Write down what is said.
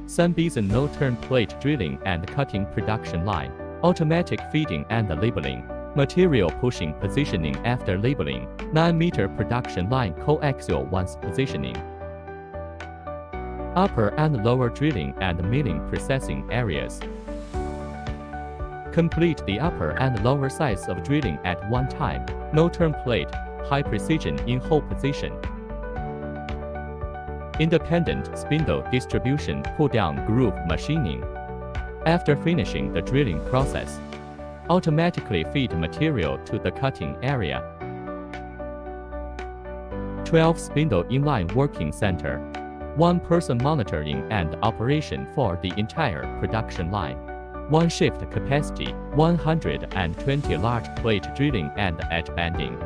Sun-Bison no-turn plate drilling and cutting production line. Automatic feeding and labeling. Material pushing positioning after labeling. 9-meter production line coaxial once positioning. Upper and lower drilling and milling processing areas. Complete the upper and lower sides of drilling at one time. No-turn plate, high precision in hole position. Independent spindle distribution pull-down groove machining. After finishing the drilling process, automatically feed material to the cutting area. 12 spindle inline working center. 1 person monitoring and operation for the entire production line. 1 shift capacity, 120 large plate drilling and edge banding.